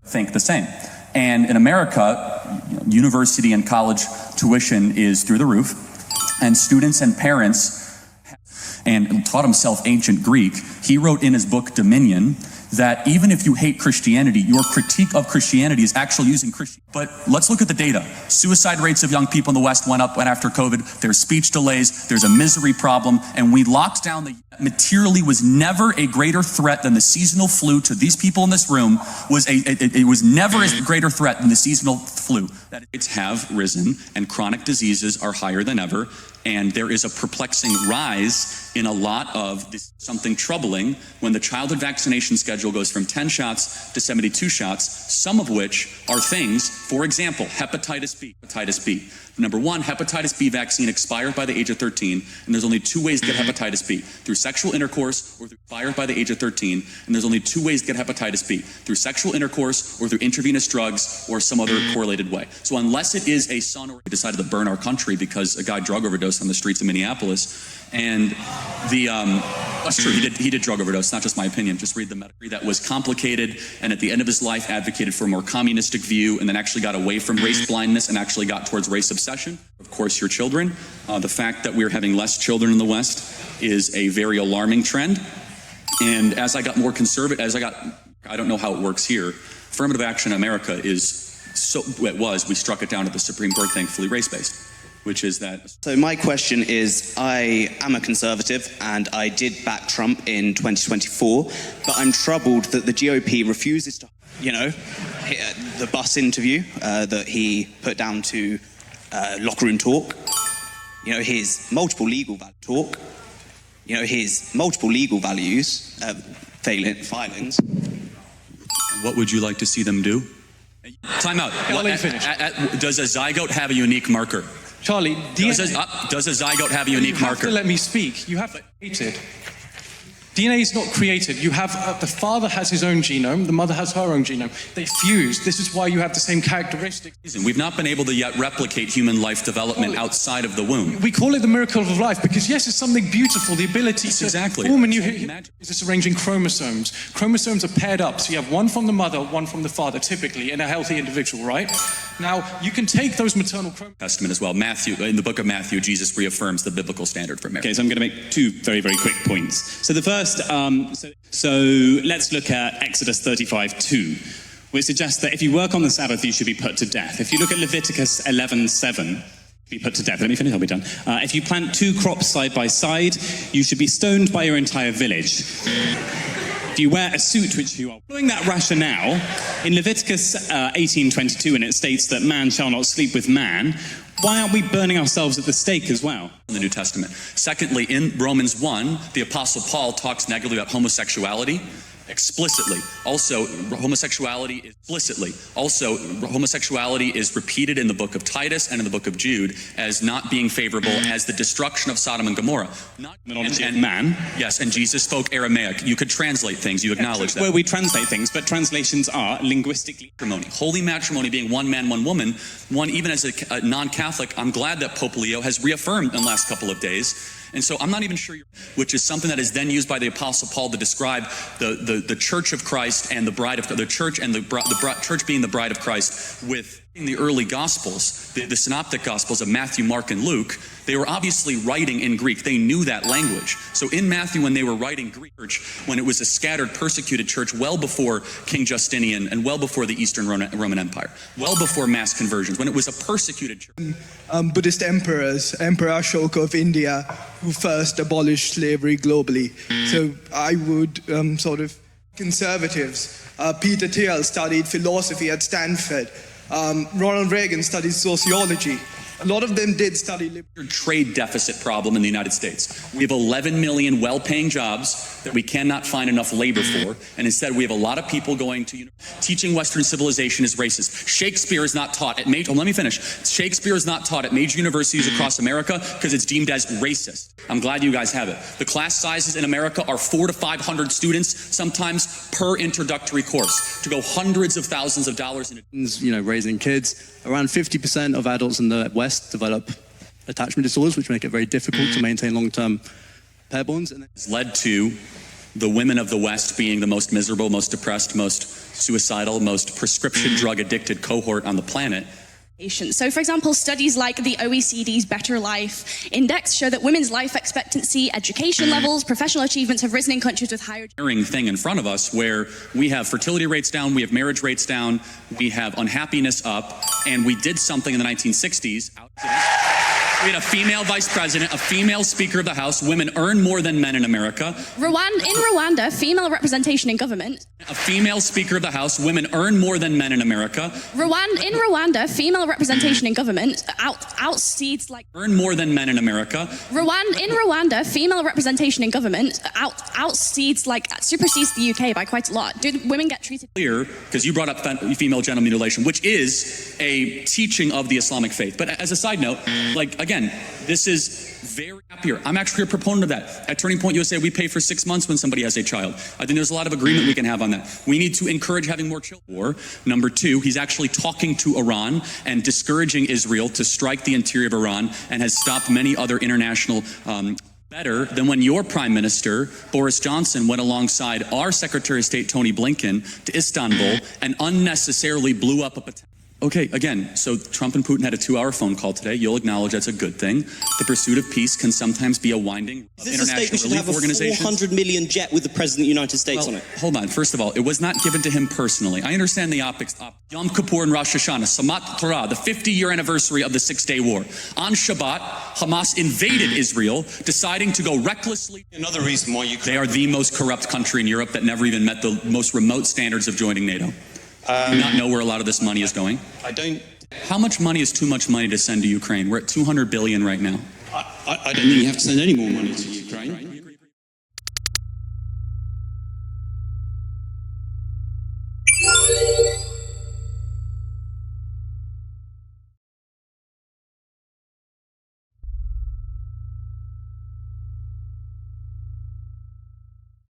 think the same. And in America, university and college tuition is through the roof, and students and parents, and taught himself ancient Greek. He wrote in his book Dominion that even if you hate Christianity, your critique of Christianity is actually using Christianity. But let's look at the data. Suicide rates of young people in the West went up after COVID. There's speech delays. There's a misery problem. And we locked down materially was never a greater threat than the seasonal flu to these people in this room. It was never a greater threat than the seasonal flu. Rates have risen and chronic diseases are higher than ever. And there is a perplexing rise in a lot of this, something troubling when the childhood vaccination schedule goes from 10 shots to 72 shots, some of which are things, for example, hepatitis B. Hepatitis B. Number one, hepatitis B vaccine expired by the age of 13, and there's only two ways to get hepatitis B, through sexual intercourse or through expired by the age of 13, and there's only two ways to get hepatitis B, through sexual intercourse or through intravenous drugs or some other correlated way. So unless it is a son or decided to burn our country because a guy drug overdosed on the streets of Minneapolis, and that's true, he did drug overdose, not just my opinion, just read the medical. That was complicated, and at the end of his life advocated for a more communistic view, and then actually got away from race blindness and actually got towards race obsession. Of course, your children. The fact that we're having less children in the West is a very alarming trend. And as I got more conservative, I don't know how it works here, affirmative action in America we struck it down at the Supreme Court, thankfully, race-based. Which is that. So my question is, I am a conservative and I did back Trump in 2024, but I'm troubled that the GOP refuses to, the bus interview that he put down to locker room talk, his multiple legal talk, his multiple legal values, filings. What would you like to see them do? Time out. Does a zygote have a unique marker? Charlie, does a zygote have a unique marker? You have to let me speak. You have to created. DNA is not created. You have the father has his own genome, the mother has her own genome. They fuse. This is why you have the same characteristics. We've not been able to yet replicate human life development outside of the womb. We call it the miracle of life because yes, it's something beautiful. The ability to form a new. Is this arranging chromosomes? Chromosomes are paired up, so you have one from the mother, one from the father, typically in a healthy individual, right? Now you can take those maternal chromosomes. Testament as well. Matthew, in the book of Matthew, Jesus reaffirms the biblical standard for marriage. Okay, so I'm going to make two very, very quick points. So the first. So let's look at Exodus 35:2, which suggests that if you work on the Sabbath, you should be put to death. If you look at Leviticus 11:7, be put to death. Let me finish, I'll be done. If you plant two crops side by side, you should be stoned by your entire village. If you wear a suit, which you are following that rationale, in Leviticus 18:22, and it states that man shall not sleep with man, why aren't we burning ourselves at the stake as well? In the New Testament. Secondly, in Romans 1, the Apostle Paul talks negatively about homosexuality explicitly. Also, homosexuality is repeated in the book of Titus and in the book of Jude as not being favorable as the destruction of Sodom and Gomorrah. Man. Yes, and Jesus spoke Aramaic. You could translate things, you acknowledge that. Well, we translate things, but translations are linguistically. Holy matrimony being one man, one woman, one even as a non-Catholic, I'm glad that Pope Leo has reaffirmed in the last couple of days. And so I'm not even sure, which is something that is then used by the Apostle Paul to describe the Church of Christ and the bride of the church and the church being the bride of Christ in the early Gospels, the synoptic Gospels of Matthew, Mark, and Luke. They were obviously writing in Greek. They knew that language. So in Matthew, when they were writing Greek, when it was a scattered, persecuted church, well before King Justinian and well before the Eastern Roman Empire, well before mass conversions, when it was a persecuted church. Buddhist emperors, Emperor Ashoka of India, who first abolished slavery globally. So I would conservatives. Peter Thiel studied philosophy at Stanford. Ronald Reagan studied sociology. A lot of them did study trade deficit problem in the United States. We have 11 million well-paying jobs that we cannot find enough labor for, and instead we have a lot of people going to teaching Western civilization is racist. Shakespeare is not taught at major. Let me finish. Shakespeare is not taught at major universities across America because it's deemed as racist. I'm glad you guys have it. The class sizes in America are 400 to 500 students, sometimes per introductory course, to go hundreds of thousands of dollars in raising kids. Around 50% of adults in the West develop attachment disorders, which make it very difficult to maintain long-term pair bonds. And it's led to the women of the West being the most miserable, most depressed, most suicidal, most prescription drug addicted cohort on the planet. So, for example, studies like the OECD's Better Life Index show that women's life expectancy, education levels, professional achievements have risen in countries with higher... ...thing in front of us where we have fertility rates down, we have marriage rates down, we have unhappiness up, and we did something in the 1960s. We had a female vice president, a female speaker of the House. Women earn more than men in America. In Rwanda, female representation in government... A female speaker of the House. Women earn more than men in America. In Rwanda, female representation in government outseeds like... Earn more than men in America. In Rwanda, female representation in government supersedes the UK by quite a lot. Do women get treated... Clear, because you brought up female genital mutilation, which is a teaching of the Islamic faith. But as a side note, like, again, this is very happier. I'm actually a proponent of that. At Turning Point USA, we pay for 6 months when somebody has a child. I think there's a lot of agreement we can have on that. We need to encourage having more children. Or, number two, he's actually talking to Iran and discouraging Israel to strike the interior of Iran and has stopped many other international better than when your Prime Minister, Boris Johnson, went alongside our Secretary of State, Tony Blinken, to Istanbul and unnecessarily blew up a... Okay, again, so Trump and Putin had a 2-hour phone call today. You'll acknowledge that's a good thing. The pursuit of peace can sometimes be a winding of international relief organizations. Is this a state we should have a $400 million jet with the President of the United States on it? Hold on. First of all, it was not given to him personally. I understand the optics. Yom Kippur and Rosh Hashanah, Samat Torah, the 50-year anniversary of the Six-Day War. On Shabbat, Hamas invaded Israel, deciding to go recklessly. Another reason why They are the most corrupt country in Europe that never even met the most remote standards of joining NATO. Do not know where a lot of this money is going? I don't. How much money is too much money to send to Ukraine? We're at $200 billion right now. I don't think you have to send any more money to Ukraine.